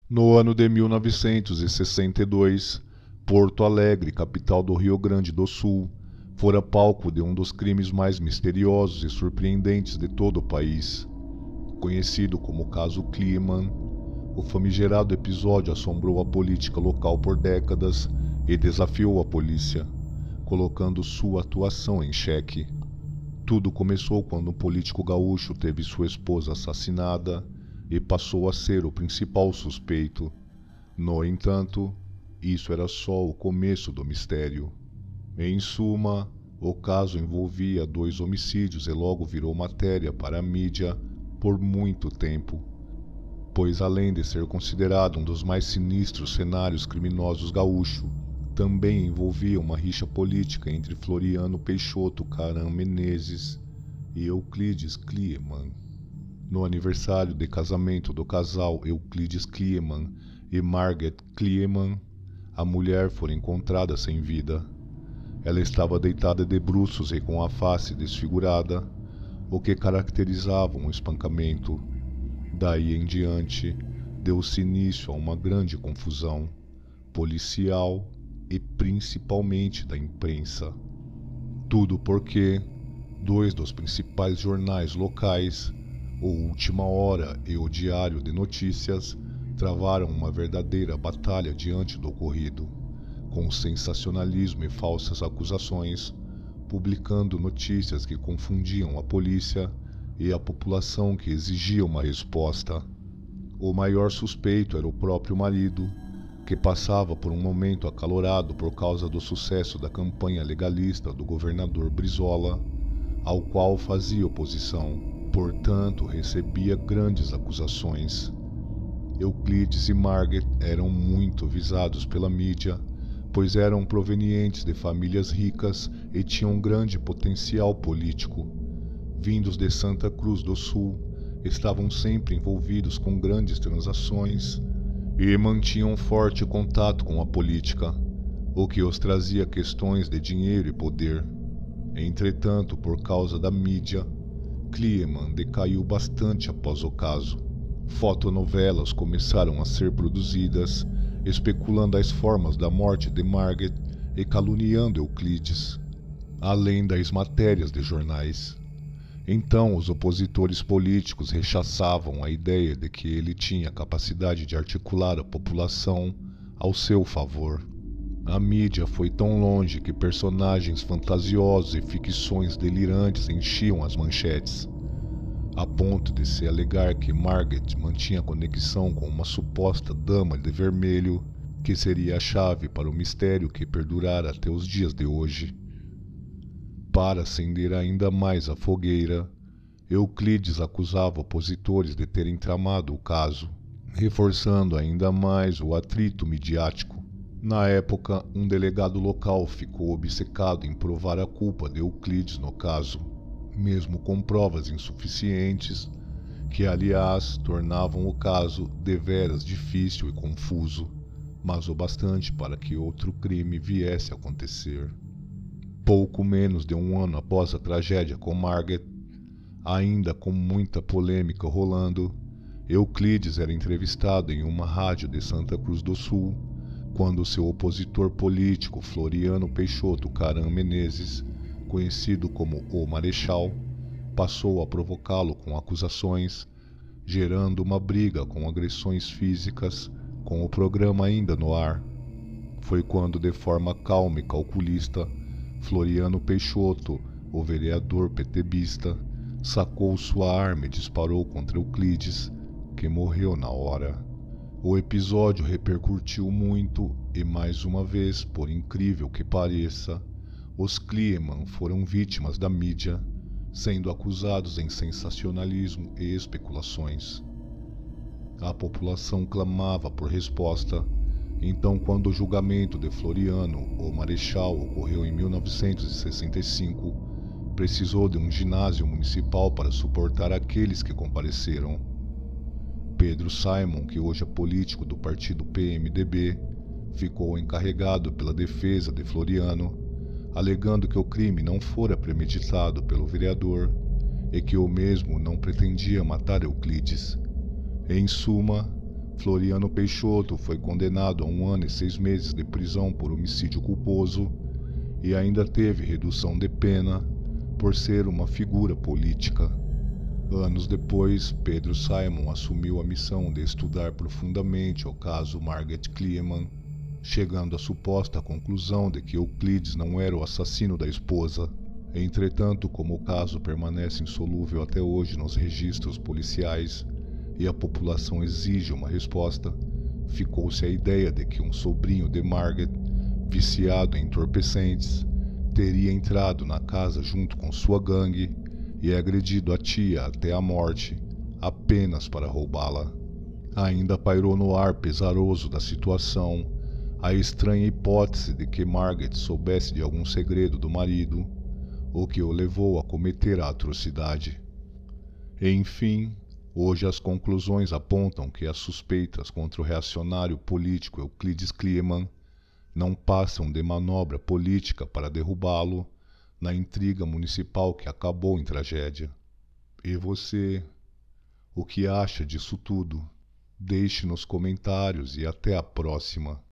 No ano de 1962, Porto Alegre, capital do Rio Grande do Sul, fora palco de um dos crimes mais misteriosos e surpreendentes de todo o país. Conhecido como Caso Kliman, o famigerado episódio assombrou a política local por décadas e desafiou a polícia, colocando sua atuação em xeque. Tudo começou quando um político gaúcho teve sua esposa assassinada e passou a ser o principal suspeito. No entanto, isso era só o começo do mistério. Em suma, o caso envolvia 2 homicídios e logo virou matéria para a mídia por muito tempo, pois além de ser considerado um dos mais sinistros cenários criminosos gaúcho, também envolvia uma rixa política entre Floriano Peixoto Caram Menezes e Euclides Kliman. No aniversário de casamento do casal Euclides Kliman e Margaret Kliman, a mulher foi encontrada sem vida. Ela estava deitada de bruços e com a face desfigurada, o que caracterizava um espancamento. Daí em diante, deu-se início a uma grande confusão policial e principalmente da imprensa. Tudo porque 2 dos principais jornais locais, o Última Hora e o Diário de Notícias, travaram uma verdadeira batalha diante do ocorrido, com sensacionalismo e falsas acusações, publicando notícias que confundiam a polícia e a população que exigia uma resposta. O maior suspeito era o próprio marido, que passava por um momento acalorado por causa do sucesso da campanha legalista do governador Brizola, ao qual fazia oposição, portanto recebia grandes acusações. Euclides e Margaret eram muito visados pela mídia, pois eram provenientes de famílias ricas e tinham grande potencial político. Vindos de Santa Cruz do Sul, estavam sempre envolvidos com grandes transações e mantinham forte contato com a política, o que os trazia questões de dinheiro e poder. Entretanto, por causa da mídia, Kliman decaiu bastante após o caso. Fotonovelas começaram a ser produzidas, especulando as formas da morte de Margaret e caluniando Euclides, além das matérias de jornais. Então os opositores políticos rechaçavam a ideia de que ele tinha capacidade de articular a população ao seu favor. A mídia foi tão longe que personagens fantasiosos e ficções delirantes enchiam as manchetes, a ponto de se alegar que Margaret mantinha conexão com uma suposta dama de vermelho, que seria a chave para o mistério que perdurara até os dias de hoje. Para acender ainda mais a fogueira, Euclides acusava opositores de terem tramado o caso, reforçando ainda mais o atrito midiático. Na época, um delegado local ficou obcecado em provar a culpa de Euclides no caso, mesmo com provas insuficientes, que aliás tornavam o caso deveras difícil e confuso, mas o bastante para que outro crime viesse a acontecer. Pouco menos de um ano após a tragédia com Margaret, ainda com muita polêmica rolando, Euclides era entrevistado em uma rádio de Santa Cruz do Sul, quando seu opositor político Floriano Peixoto Caram Menezes, conhecido como o Marechal, passou a provocá-lo com acusações, gerando uma briga com agressões físicas, com o programa ainda no ar. Foi quando, de forma calma e calculista, Floriano Peixoto, o vereador petebista, sacou sua arma e disparou contra Euclides, que morreu na hora. O episódio repercutiu muito e, mais uma vez, por incrível que pareça, os Kliman foram vítimas da mídia, sendo acusados em sensacionalismo e especulações. A população clamava por resposta. Então, quando o julgamento de Floriano, o Marechal, ocorreu em 1965, precisou de um ginásio municipal para suportar aqueles que compareceram. Pedro Simon, que hoje é político do partido PMDB, ficou encarregado pela defesa de Floriano, alegando que o crime não fora premeditado pelo vereador e que o mesmo não pretendia matar Euclides. Em suma, Floriano Peixoto foi condenado a 1 ano e 6 meses de prisão por homicídio culposo e ainda teve redução de pena por ser uma figura política. Anos depois, Pedro Simon assumiu a missão de estudar profundamente o caso Margaret Kleeman, chegando à suposta conclusão de que Euclides não era o assassino da esposa. Entretanto, como o caso permanece insolúvel até hoje nos registros policiais e a população exige uma resposta, ficou-se a ideia de que um sobrinho de Margaret, viciado em entorpecentes, teria entrado na casa junto com sua gangue e agredido a tia até a morte, apenas para roubá-la. Ainda pairou no ar pesaroso da situação a estranha hipótese de que Margaret soubesse de algum segredo do marido, o que o levou a cometer a atrocidade. Enfim, hoje as conclusões apontam que as suspeitas contra o reacionário político Euclides Kleeman não passam de manobra política para derrubá-lo na intriga municipal que acabou em tragédia. E você, o que acha disso tudo? Deixe nos comentários e até a próxima.